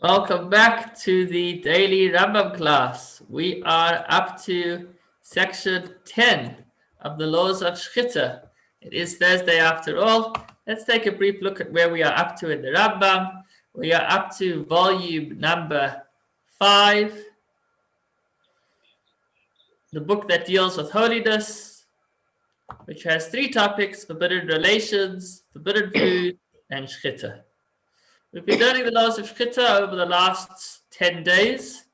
Welcome back to the daily Rambam class. We are up to section 10 of the laws of Shechita. It is Thursday after all. Let's take a brief look at where we are up to in the Rambam. We are up to volume number 5, the book that deals with holiness, which has 3 topics: forbidden relations, forbidden food, and Shechita. We've been learning the laws of Shechita over the last 10 days.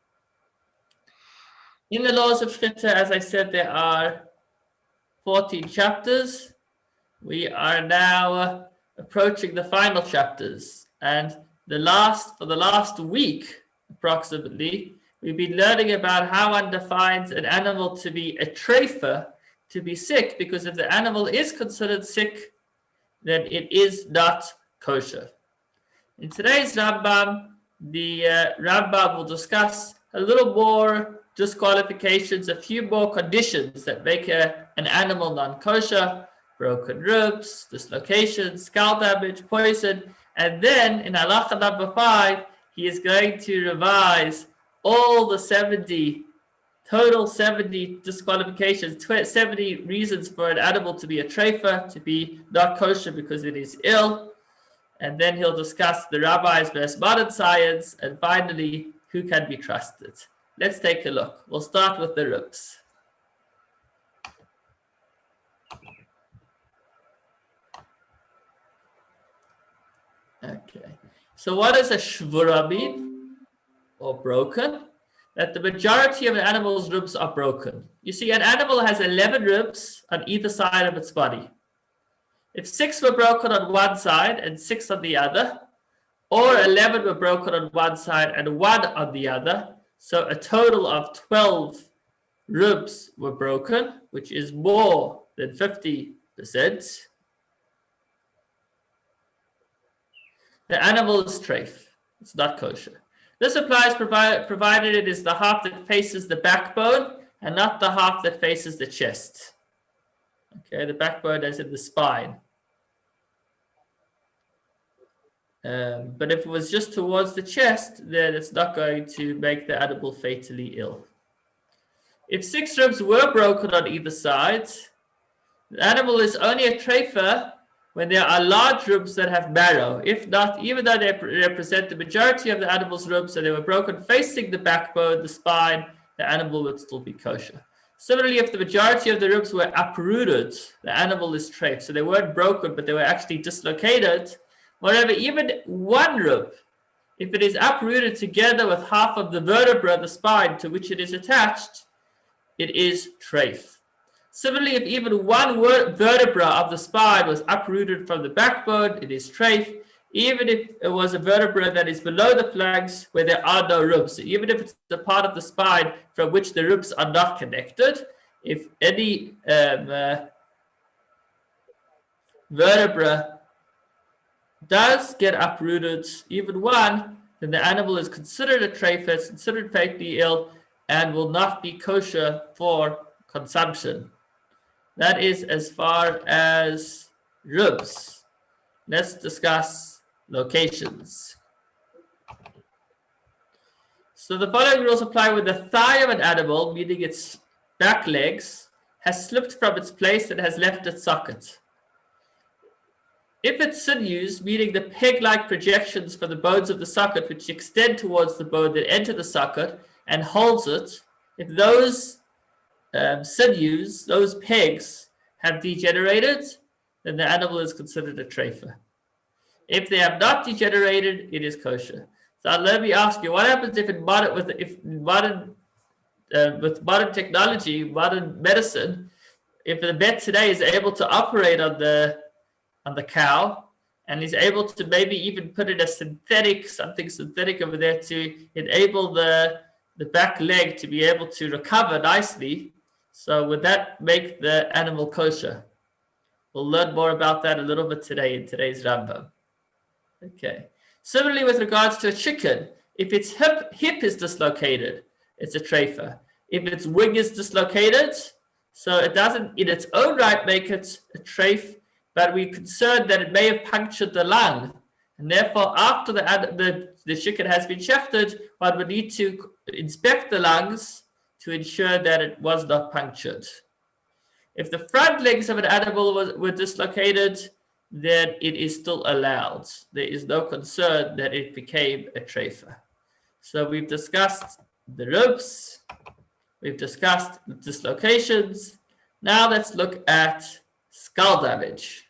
In the laws of Shechita, as I said, there are 14 chapters. We are now approaching the final chapters. And for the last week, approximately, we've been learning about how one defines an animal to be a treifa, to be sick, because if the animal is considered sick, then it is not kosher. In today's Rambam, the Rambam will discuss a little more disqualifications, a few more conditions that make an animal non-kosher: broken ribs, dislocation, scalp damage, poison. And then in halacha number 5, he is going to revise all the total 70 disqualifications, 70 reasons for an animal to be a treifa, to be not kosher because it is ill. And then he'll discuss the rabbis versus modern science, and finally, who can be trusted. Let's take a look. We'll start with the ribs. Okay. So what does a shvura mean, or broken? That the majority of an animal's ribs are broken. You see, an animal has 11 ribs on either side of its body. If 6 were broken on one side and 6 on the other, or 11 were broken on one side and 1 on the other, so a total of 12 ribs were broken, which is more than 50%, the animal is treif. It's not kosher. This applies provided it is the half that faces the backbone and not the half that faces the chest. Okay, the backbone as in the spine. But if it was just towards the chest, then it's not going to make the animal fatally ill. If 6 ribs were broken on either side, the animal is only a treifa when there are large ribs that have marrow. If not, even though they represent the majority of the animal's ribs and they were broken facing the backbone, the spine, the animal would still be kosher. Similarly, if the majority of the ribs were uprooted, the animal is treif. So they weren't broken, but they were actually dislocated. Moreover, even one rib, if it is uprooted together with half of the vertebra, the spine to which it is attached, it is treif. Similarly, if even one vertebra of the spine was uprooted from the backbone, it is treif. Even if it was a vertebra that is below the flanks where there are no ribs, so even if it's the part of the spine from which the ribs are not connected, if any vertebra does get uprooted, even one, then the animal is considered a treifa, it's considered fatally ill, and will not be kosher for consumption. That is as far as ribs. Let's discuss locations. So the following rules apply when the thigh of an animal, meaning its back legs, has slipped from its place and has left its socket. If its sinews, meaning the peg-like projections from the bones of the socket which extend towards the bone that enter the socket and holds it, if those sinews, those pegs, have degenerated, then the animal is considered a treifa. If they have not degenerated, it is kosher. So let me ask you, what happens with modern technology, modern medicine, if the vet today is able to operate on the cow and is able to maybe even put in something synthetic over there to enable the back leg to be able to recover nicely? So would that make the animal kosher? We'll learn more about that a little bit today in today's Rambam. Okay. Similarly, with regards to a chicken, if its hip is dislocated, it's a treifa. If its wing is dislocated, so it doesn't in its own right make it a treif, but we're concerned that it may have punctured the lung, And therefore, after the chicken has been shechted, one would need to inspect the lungs to ensure that it was not punctured. If the front legs of an animal were dislocated, then it is still allowed. There is no concern that it became a treifa. So we've discussed the ribs, we've discussed the dislocations. Now let's look at skull damage.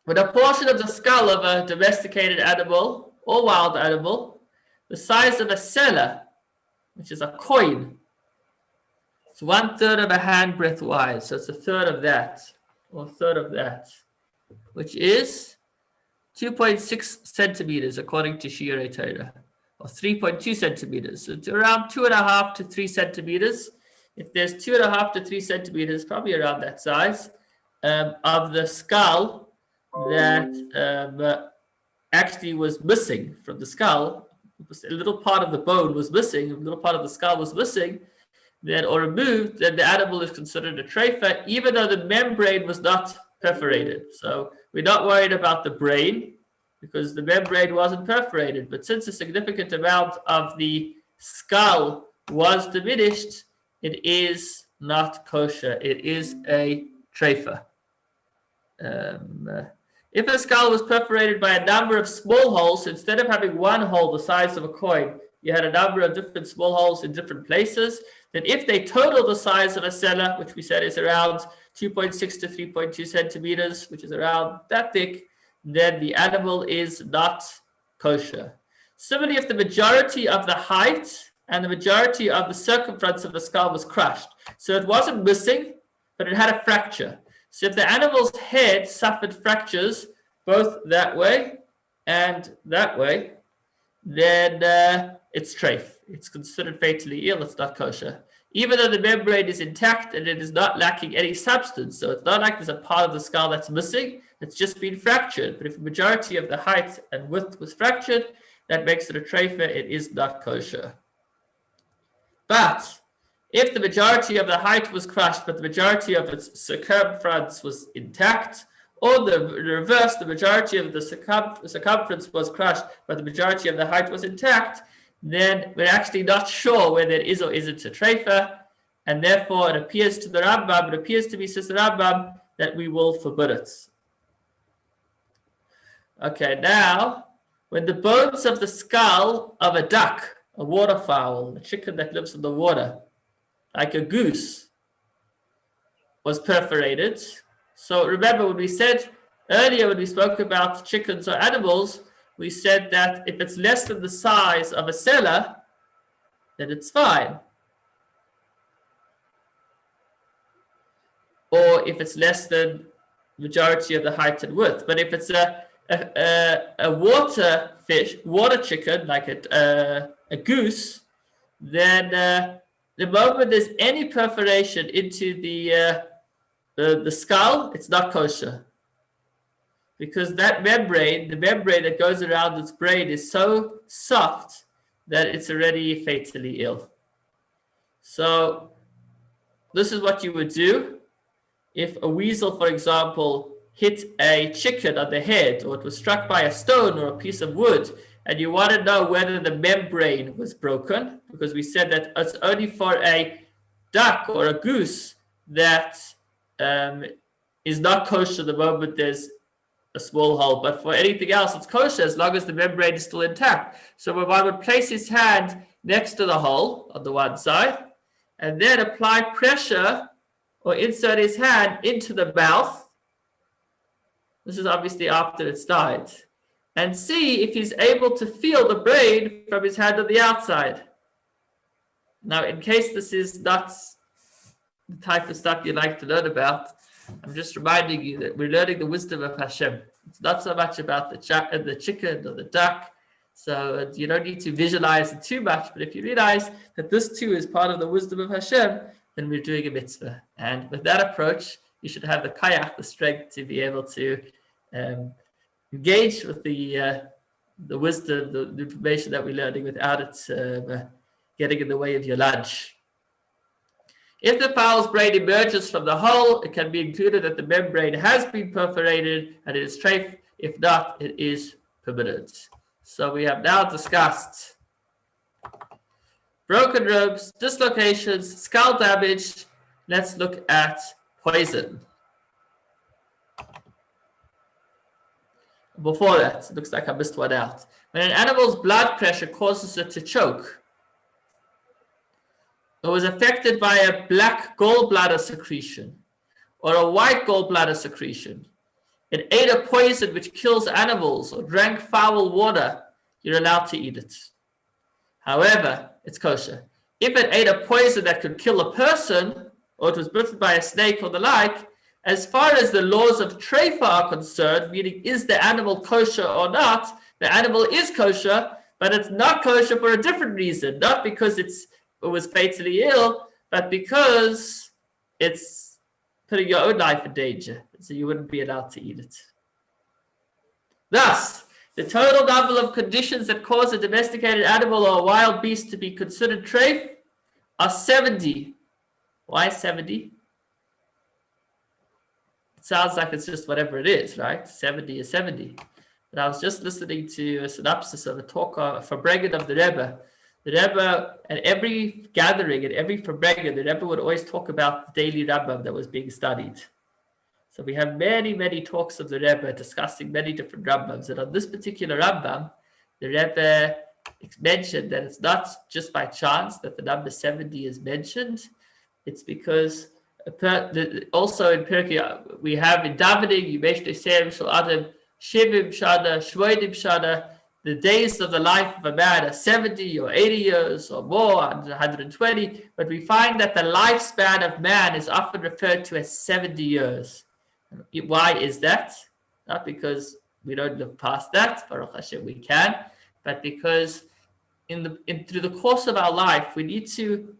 When a portion of the skull of a domesticated animal or wild animal, the size of a sela, which is a coin, it's 1/3 of a handbreadth wide, so it's a third of that, or a third of that, which is 2.6 centimeters according to Shiurei Torah, or 3.2 centimeters. So it's around 2.5 to 3 centimeters. If there's 2.5 to 3 centimeters, probably around that size, of the skull that actually was missing from the skull, a little part of the bone was missing, a little part of the skull was missing, then or removed, then the animal is considered a treifa, even though the membrane was not perforated. So we're not worried about the brain because the membrane wasn't perforated. But since a significant amount of the skull was diminished, it is not kosher. It is a treifa. If a skull was perforated by a number of small holes, instead of having one hole the size of a coin, you had a number of different small holes in different places, then if they total the size of a sela, which we said is around 2.6 to 3.2 centimeters, which is around that thick, then the animal is not kosher. Similarly, if the majority of the height and the majority of the circumference of the skull was crushed, so it wasn't missing, but it had a fracture. So if the animal's head suffered fractures both that way and that way, then it's treif. It's considered fatally ill. It's not kosher. Even though the membrane is intact and it is not lacking any substance. So it's not like there's a part of the skull that's missing. It's just been fractured. But if the majority of the height and width was fractured, that makes it a treifa. It is not kosher. But if the majority of the height was crushed, but the majority of its circumference was intact, or the reverse, the majority of the circumference was crushed, but the majority of the height was intact, then we're actually not sure whether it is or isn't a treifa, and therefore it appears to the Rambam, it appears to me, says the Rambam, that we will forbid it. Okay, now, when the bones of the skull of a duck, a waterfowl, a chicken that lives in the water, like a goose, was perforated. So remember when we said earlier, when we spoke about chickens or animals, we said that if it's less than the size of a sela, then it's fine. Or if it's less than majority of the height and width. But if it's a water fish, water chicken, like a goose, then the moment there's any perforation into the skull, it's not kosher. Because that membrane, the membrane that goes around its brain is so soft that it's already fatally ill. So this is what you would do if a weasel, for example, hit a chicken on the head, or it was struck by a stone or a piece of wood, and you want to know whether the membrane was broken, because we said that it's only for a duck or a goose that is not kosher the moment there's a small hole, but for anything else it's kosher as long as the membrane is still intact. So when one would place his hand next to the hole on the one side and then apply pressure or insert his hand into the mouth, this is obviously after it's died, and see if he's able to feel the brain from his hand on the outside. Now, in case this is not the type of stuff you like to learn about, I'm just reminding you that we're learning the wisdom of Hashem. It's not so much about the chicken or the duck, so you don't need to visualize it too much, but if you realize that this too is part of the wisdom of Hashem, then we're doing a mitzvah. And with that approach, you should have the kayach, the strength to be able to engage with the wisdom, the information that we're learning without it getting in the way of your lunch. If the fowl's brain emerges from the hole, it can be included that the membrane has been perforated and it is treif, If not, it is permitted. So we have now discussed broken ribs, dislocations, skull damage. Let's look at poison. Before that, it looks like I missed one out. When an animal's blood pressure causes it to choke, it was affected by a black gallbladder secretion or a white gallbladder secretion, it ate a poison which kills animals or drank foul water, you're allowed to eat it. However, it's kosher. If it ate a poison that could kill a person, or it was bitten by a snake or the like, as far as the laws of treifa are concerned, meaning is the animal kosher or not, the animal is kosher, but it's not kosher for a different reason. Not because it was fatally ill, but because it's putting your own life in danger. So you wouldn't be allowed to eat it. Thus, the total number of conditions that cause a domesticated animal or a wild beast to be considered treif are 70. Why 70? It sounds like it's just whatever it is, right? 70 is 70. But I was just listening to a synopsis of a talk for Bregan of the Rebbe. The Rebbe, at every gathering, at every Bregan, the Rebbe would always talk about the daily Rambam that was being studied. So we have many, many talks of the Rebbe discussing many different Rambams. And on this particular Rambam, the Rebbe mentioned that it's not just by chance that the number 70 is mentioned. It's because also in Pirkei we have in davening, you mentioned Adam Shivim Shana, Shvoidim Shana, the days of the life of a man are 70 or 80 years or more, 120, but we find that the lifespan of man is often referred to as 70 years. Why is that? Not because we don't look past that, Baruch Hashem we can, but because through the course of our life, we need to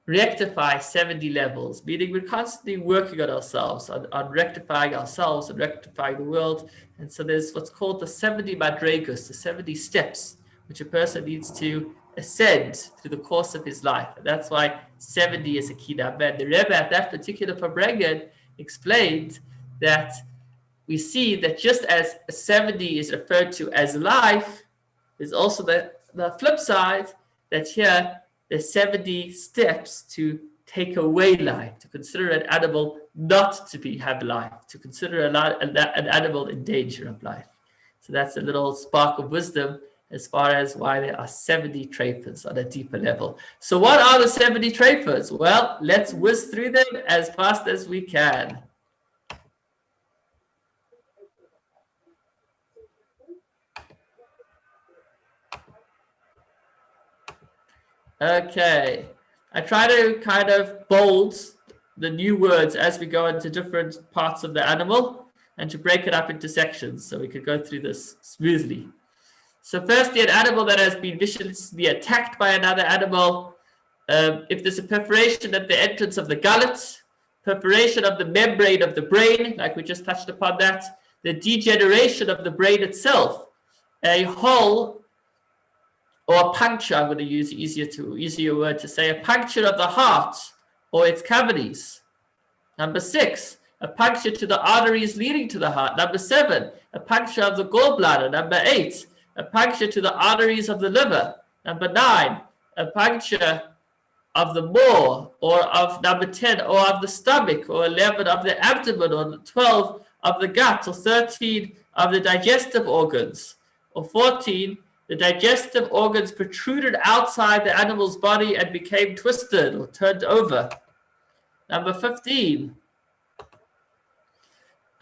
rectify 70 levels, meaning we're constantly working on ourselves, on rectifying ourselves and rectifying the world. And so there's what's called the 70 madregus, the 70 steps, which a person needs to ascend through the course of his life. And that's why 70 is a key number. And the Rebbe at that particular Fabrengen explained that we see that just as 70 is referred to as life, there's also the flip side that here there's 70 steps to take away life, to consider an animal not to have life, to consider an animal in danger of life. So that's a little spark of wisdom as far as why there are 70 treifas on a deeper level. So what are the 70 treifas? Well, let's whiz through them as fast as we can. Okay, I try to kind of bold the new words as we go into different parts of the animal and to break it up into sections so we could go through this smoothly. So firstly, an animal that has been viciously attacked by another animal, if there's a perforation at the entrance of the gullet, perforation of the membrane of the brain, like we just touched upon that, the degeneration of the brain itself, a hole or a puncture, I'm going to use easier word to say, a puncture of the heart or its cavities. Number 6, a puncture to the arteries leading to the heart. Number 7, a puncture of the gallbladder. Number 8, a puncture to the arteries of the liver. Number 9, a puncture of the maw, or of number 10, or of the stomach, or 11 of the abdomen, or 12 of the gut, or 13 of the digestive organs, or 14, the digestive organs protruded outside the animal's body and became twisted or turned over. Number 15,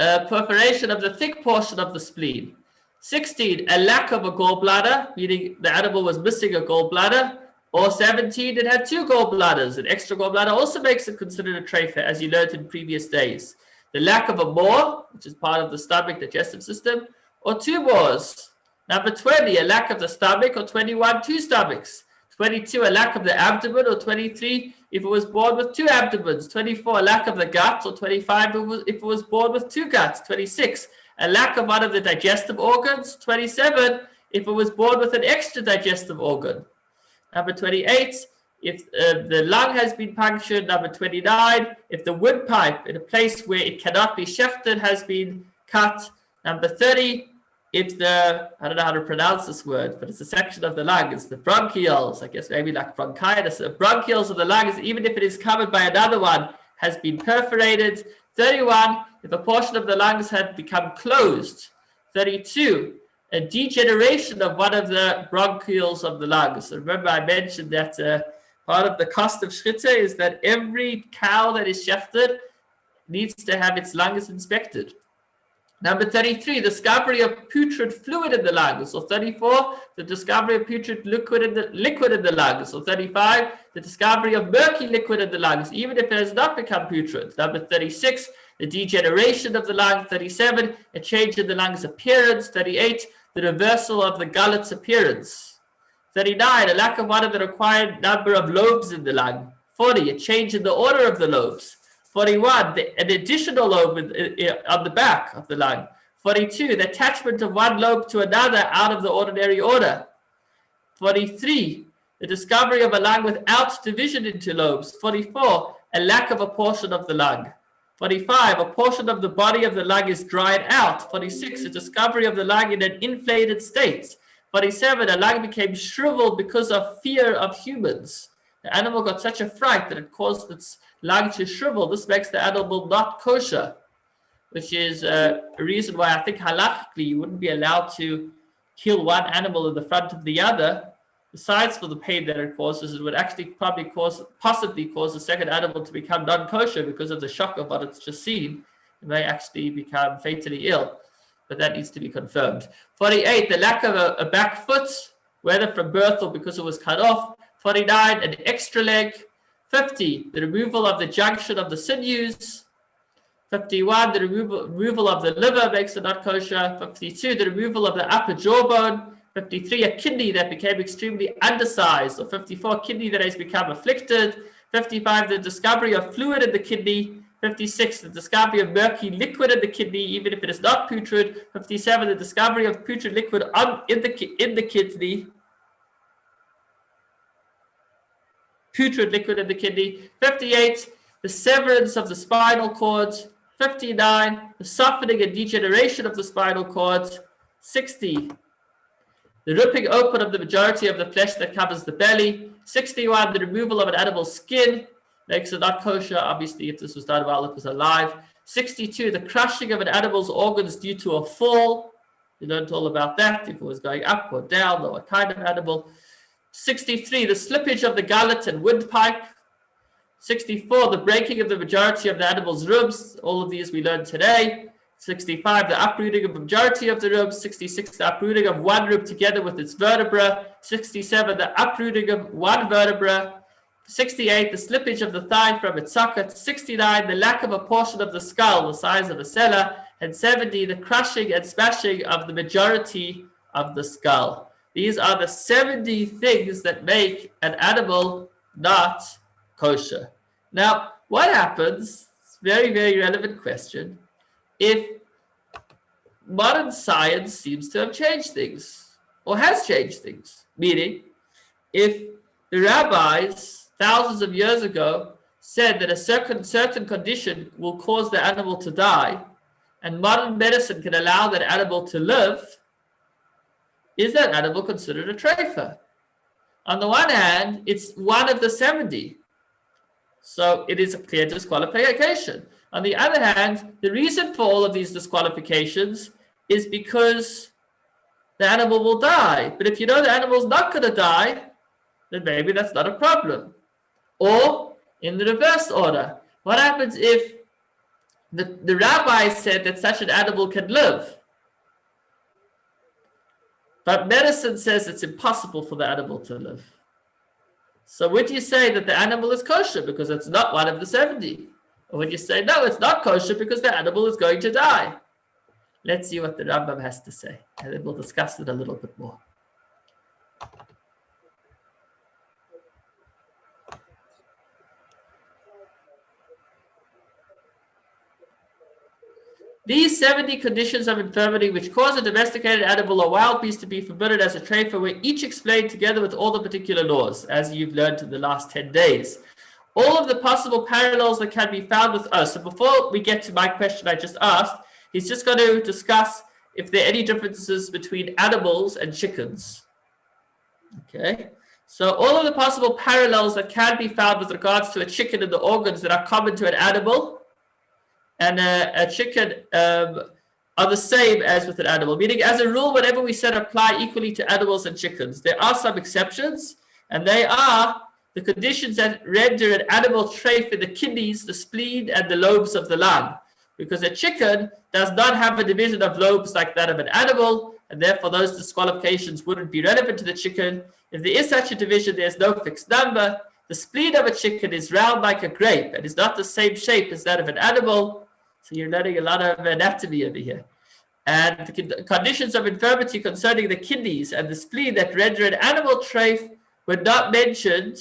a perforation of the thick portion of the spleen. 16, a lack of a gallbladder, meaning the animal was missing a gallbladder. Or 17, it had 2 gallbladders. An extra gallbladder also makes it considered a treifa, as you learned in previous days. The lack of a maw, which is part of the stomach digestive system, or 2 maws. Number 20, a lack of the stomach, or 21, 2 stomachs. 22, a lack of the abdomen, or 23, if it was born with 2 abdomens. 24, a lack of the gut, or 25, if it was born with 2 guts. 26, a lack of one of the digestive organs. 27, if it was born with an extra digestive organ. Number 28, if the lung has been punctured. Number 29, if the windpipe in a place where it cannot be shechted has been cut. Number 30, it's the, I don't know how to pronounce this word, but it's a section of the lung. It's the bronchioles, I guess maybe like bronchitis. The bronchioles of the lungs, even if it is covered by another one, has been perforated. 31, if a portion of the lungs had become closed. 32, a degeneration of one of the bronchioles of the lungs. So remember I mentioned that part of the cost of Shechita is that every cow that is shechted needs to have its lungs inspected. Number 33, discovery of putrid fluid in the lungs. Or 34, the discovery of putrid liquid in the lungs. Or 35, the discovery of murky liquid in the lungs, even if it has not become putrid. Number 36, the degeneration of the lung. 37, a change in the lung's appearance. 38, the reversal of the gullet's appearance. 39, a lack of one of the required number of lobes in the lung. 40, a change in the order of the lobes. 41, an additional lobe on the back of the lung. 42, the attachment of one lobe to another out of the ordinary order. 43, the discovery of a lung without division into lobes. 44, a lack of a portion of the lung. 45, a portion of the body of the lung is dried out. 46, a discovery of the lung in an inflated state. 47, a lung became shriveled because of fear of humans. The animal got such a fright that it caused its lung to shrivel. This makes the animal not kosher, which is a reason why I think halachically you wouldn't be allowed to kill one animal in the front of the other. Besides for the pain that it causes, it would actually possibly cause the second animal to become non-kosher because of the shock of what it's just seen. It may actually become fatally ill, but that needs to be confirmed. 48, the lack of a back foot, whether from birth or because it was cut off. 49, an extra leg. 50, the removal of the junction of the sinews. 51, the removal of the liver makes it not kosher. 52, the removal of the upper jawbone. 53, a kidney that became extremely undersized. Or 54, kidney that has become afflicted. 55, the discovery of fluid in the kidney. 56, the discovery of murky liquid in the kidney, even if it is not putrid. 57, the discovery of putrid liquid in the kidney. Putrid liquid in the kidney. 58, the severance of the spinal cord. 59, the softening and degeneration of the spinal cord. 60, the ripping open of the majority of the flesh that covers the belly. 61, the removal of an animal's skin makes it not kosher, obviously if this was done while it was alive. 62, the crushing of an animal's organs due to a fall. You learned all about that, if it was going up or down or what kind of animal. 63, the slippage of the gullet and windpipe. 64, the breaking of the majority of the animal's ribs. All of these we learned today. 65, the uprooting of the majority of the ribs. 66, the uprooting of one rib together with its vertebra. 67, the uprooting of one vertebra. 68, the slippage of the thigh from its socket. 69, the lack of a portion of the skull the size of a cellar. And 70, the crushing and smashing of the majority of the skull. These are the 70 things that make an animal not kosher. Now, what happens, very, very relevant question, if modern science seems to have changed things, or has changed things? Meaning, if the rabbis thousands of years ago said that a certain condition will cause the animal to die, and modern medicine can allow that animal to live, is that animal considered a treifa? On the one hand, it's one of the 70. So it is a clear disqualification. On the other hand, the reason for all of these disqualifications is because the animal will die. But if you know the animal's not going to die, then maybe that's not a problem. Or in the reverse order, what happens if the rabbi said that such an animal can live, but medicine says it's impossible for the animal to live? So would you say that the animal is kosher because it's not one of the 70? Or would you say, no, it's not kosher because the animal is going to die? Let's see what the Rambam has to say, and then we'll discuss it a little bit more. These 70 conditions of infirmity which cause a domesticated animal or wild beast to be forbidden as a treifa were each explained together with all the particular laws, as you've learned in the last 10 days. All of the possible parallels that can be found with us. So before we get to my question I just asked, he's just going to discuss if there are any differences between animals and chickens. Okay, so all of the possible parallels that can be found with regards to a chicken and the organs that are common to an animal and a chicken are the same as with an animal. Meaning, as a rule, whenever we said apply equally to animals and chickens, there are some exceptions, and they are the conditions that render an animal trait in the kidneys, the spleen, and the lobes of the lung. Because a chicken does not have a division of lobes like that of an animal, and therefore those disqualifications wouldn't be relevant to the chicken. If there is such a division, there's no fixed number. The spleen of a chicken is round like a grape and is not the same shape as that of an animal. So you're learning a lot of anatomy over here. And the conditions of infirmity concerning the kidneys and the spleen that render an animal trait were not mentioned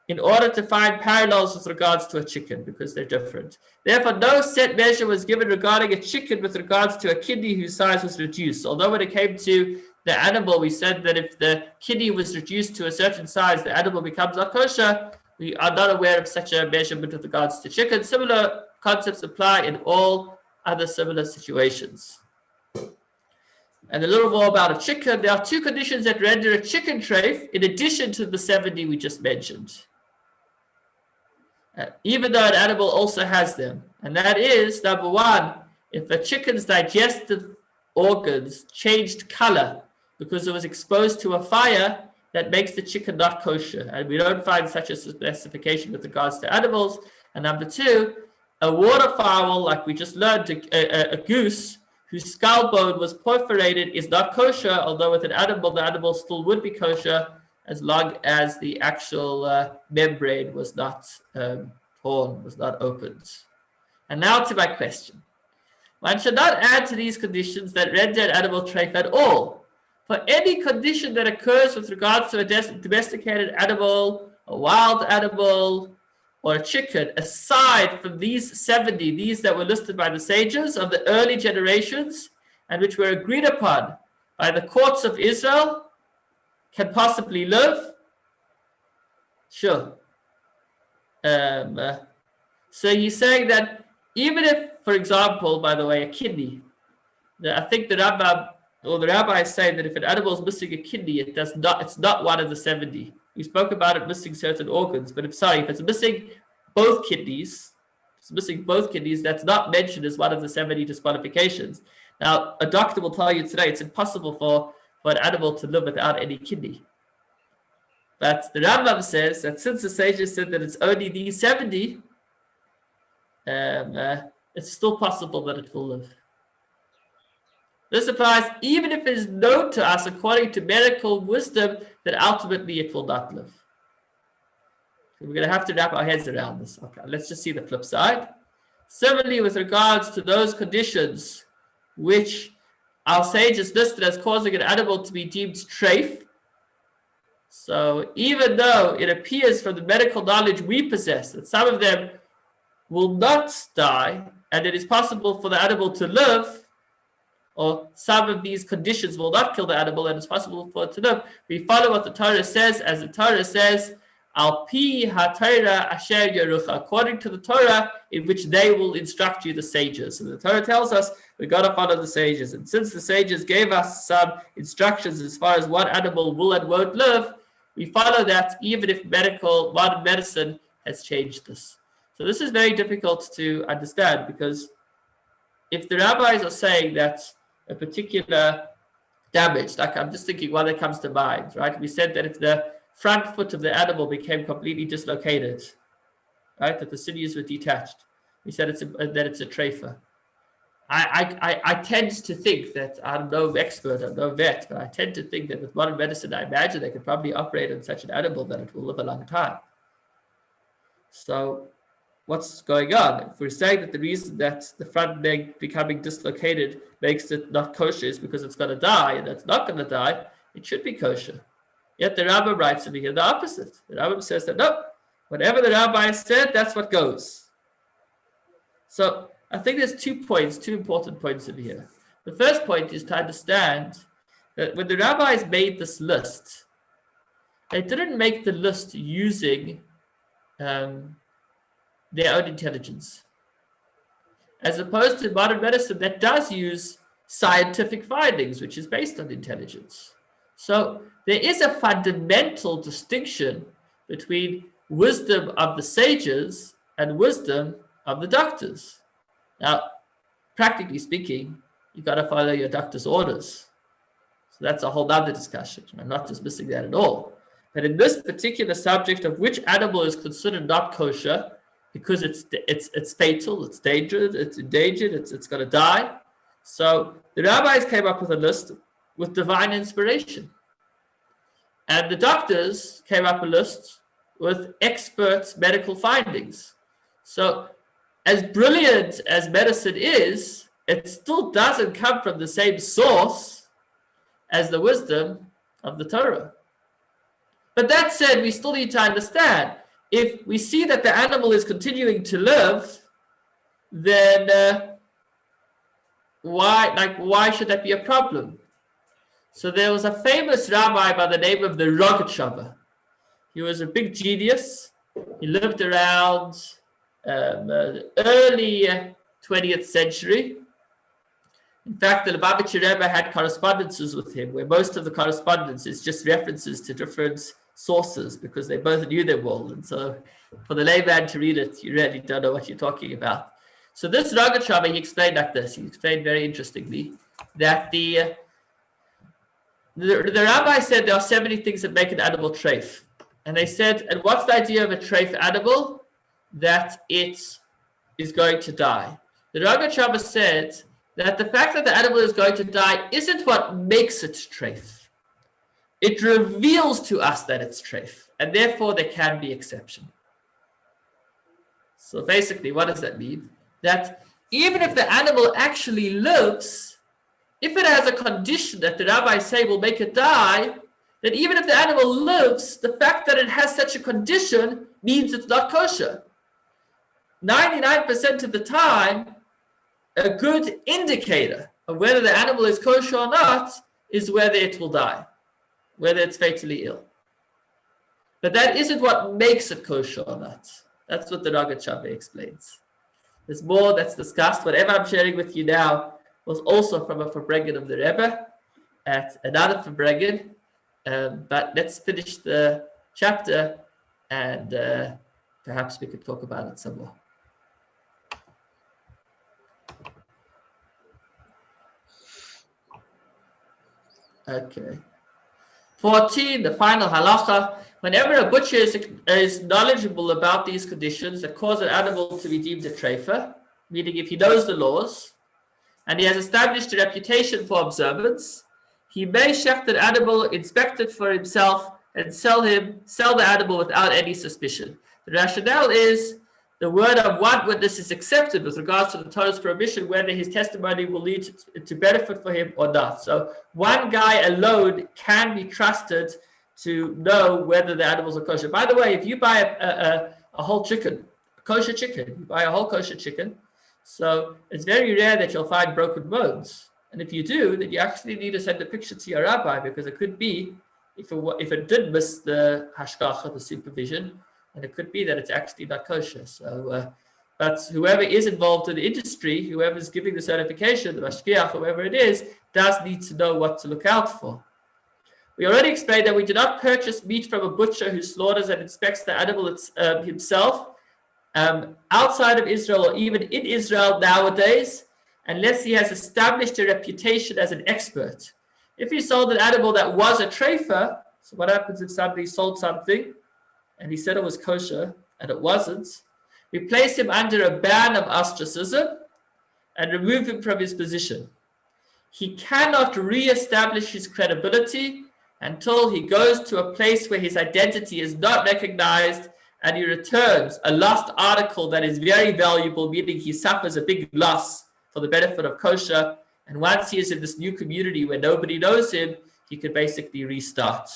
in order to find parallels with regards to a chicken, because they're different. Therefore, no set measure was given regarding a chicken with regards to a kidney whose size was reduced. Although when it came to the animal, we said that if the kidney was reduced to a certain size, the animal becomes not kosher. We are not aware of such a measurement with regards to chicken. Similar concepts apply in all other similar situations. And a little more about a chicken. There are two conditions that render a chicken trait in addition to the 70 we just mentioned. Even though an animal also has them. And that is, number one, if a chicken's digestive organs changed color because it was exposed to a fire, that makes the chicken not kosher. And we don't find such a specification with regards to animals. And number two, a waterfowl, like we just learned, a goose whose skull bone was perforated is not kosher, although with an animal, the animal still would be kosher as long as the actual membrane was not torn, was not opened. And now to my question. One should not add to these conditions that render an animal trait at all. For any condition that occurs with regards to a domesticated animal, a wild animal, or a chicken, aside from these 70, these that were listed by the sages of the early generations and which were agreed upon by the courts of Israel, can possibly live? Sure. So he's saying that even if, for example, by the way, a kidney, I think the rabbis say that if an animal is missing a kidney, it's not one of the 70. We spoke about it missing certain organs, but if it's missing both kidneys, that's not mentioned as one of the 70 disqualifications. Now, a doctor will tell you today it's impossible for an animal to live without any kidney. But the Rambam says that since the sages said that it's only these 70, it's still possible that it will live. This applies even if it is known to us, according to medical wisdom, that ultimately it will not live. So we're going to have to wrap our heads around this. Okay, let's just see the flip side. Similarly, with regards to those conditions which our sages listed as causing an animal to be deemed treif, so even though it appears from the medical knowledge we possess that some of them will not die, and it is possible for the animal to live, or some of these conditions will not kill the animal and it's possible for it to live, we follow what the Torah says, as the Torah says, Al pi ha-Torah asher yerucha, according to the Torah in which they will instruct you, the sages. And the Torah tells us we got to follow the sages. And since the sages gave us some instructions as far as what animal will and won't live, we follow that even if modern medicine has changed this. So this is very difficult to understand, because if the rabbis are saying that a particular damage, like I'm just thinking one that comes to mind, right? We said that if the front foot of the animal became completely dislocated, right, that the sinews were detached, we said that it's a treifa. I tend to think that, I'm no expert, I'm no vet, but I tend to think that with modern medicine, I imagine they could probably operate on such an animal that it will live a long time. So what's going on? If we're saying that the reason that the front leg becoming dislocated makes it not kosher is because it's going to die, and that's not going to die, it should be kosher. Yet the Rambam writes over here the opposite. The Rambam says that, no, whatever the rabbi said, that's what goes. So I think there's 2 important points in here. The first point is to understand that when the rabbis made this list, they didn't make the list using their own intelligence. As opposed to modern medicine that does use scientific findings, which is based on intelligence. So there is a fundamental distinction between wisdom of the sages and wisdom of the doctors. Now, practically speaking, you've got to follow your doctor's orders. So that's a whole other discussion. I'm not dismissing that at all. But in this particular subject of which animal is considered not kosher, because it's fatal, it's dangerous, it's endangered, it's going to die. So the rabbis came up with a list with divine inspiration. And the doctors came up with a list with experts' medical findings. So as brilliant as medicine is, it still doesn't come from the same source as the wisdom of the Torah. But that said, we still need to understand, if we see that the animal is continuing to live, then why should that be a problem? So there was a famous rabbi by the name of the Shechita. He was a big genius. He lived around early 20th century. In fact, the Lubavitcher Rebbe had correspondences with him, where most of the correspondence is just references to different sources, because they both knew them well. And so for the layman to read it, you really don't know what you're talking about. So this Shechita, he explained like this. He explained very interestingly that the rabbi said there are 70 things that make an animal treif. And they said, and what's the idea of a treif animal? That it is going to die. The Shechita said that the fact that the animal is going to die isn't what makes it treif. It reveals to us that it's treif, and therefore there can be exception. So basically, what does that mean? That even if the animal actually lives, if it has a condition that the rabbis say will make it die, then even if the animal lives, the fact that it has such a condition means it's not kosher. 99% of the time, a good indicator of whether the animal is kosher or not is whether it will die, whether it's fatally ill. But that isn't what makes it kosher or not. That's what the Shechita explains. There's more that's discussed. Whatever I'm sharing with you now was also from a Fabrengen of the Rebbe at another Fabrengen. But let's finish the chapter, and perhaps we could talk about it some more. Okay. 14, the final halacha. Whenever a butcher is knowledgeable about these conditions that cause an animal to be deemed a treifa, meaning if he knows the laws and he has established a reputation for observance, he may shecht an animal, inspect it for himself, and sell the animal without any suspicion. The rationale is the word of one witness is accepted with regards to the Torah's prohibition, whether his testimony will lead to benefit for him or not. So one guy alone can be trusted to know whether the animals are kosher. By the way, if you buy a whole chicken, a kosher chicken, you buy a whole kosher chicken, so it's very rare that you'll find broken bones. And if you do, then you actually need to send a picture to your rabbi, because it could be, if it did miss the hashgacha, the supervision, and it could be that it's actually not kosher. So, but whoever is involved in the industry, whoever's giving the certification, the mashgiach, whoever it is, does need to know what to look out for. We already explained that we do not purchase meat from a butcher who slaughters and inspects the animal himself outside of Israel, or even in Israel nowadays, unless he has established a reputation as an expert. If he sold an animal that was a treifa, so what happens if somebody sold something and he said it was kosher and it wasn't? We place him under a ban of ostracism and remove him from his position. He cannot re-establish his credibility until he goes to a place where his identity is not recognized and he returns a lost article that is very valuable, meaning he suffers a big loss for the benefit of kosher. And once he is in this new community where nobody knows him, he can basically restart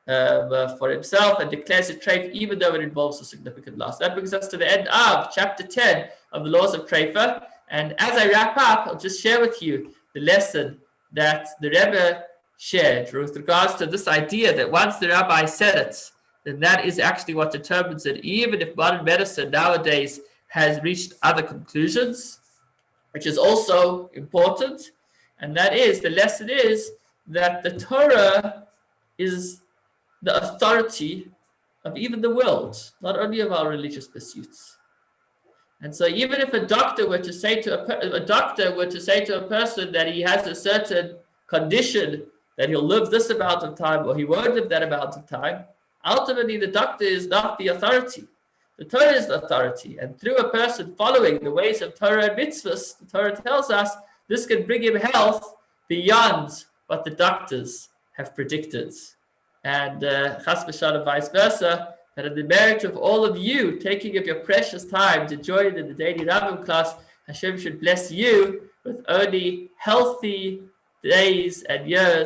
for himself and declares it treif, even though it involves a significant loss. That brings us to the end of chapter 10 of the laws of treifa. And as I wrap up, I'll just share with you the lesson that the Rebbe shared with regards to this idea that once the rabbi said it, then that is actually what determines it, even if modern medicine nowadays has reached other conclusions, which is also important. And that is, the lesson is that the Torah is the authority of even the world, not only of our religious pursuits. And so even if a doctor were to say to a person that he has a certain condition, that he'll live this amount of time or he won't live that amount of time, ultimately the doctor is not the authority. The Torah is the authority. And through a person following the ways of Torah and mitzvahs, the Torah tells us this can bring him health beyond what the doctors have predicted. And chas v'shalom, vice versa, that in the merit of all of you taking of your precious time to join in the daily Rambam class, Hashem should bless you with only healthy days and years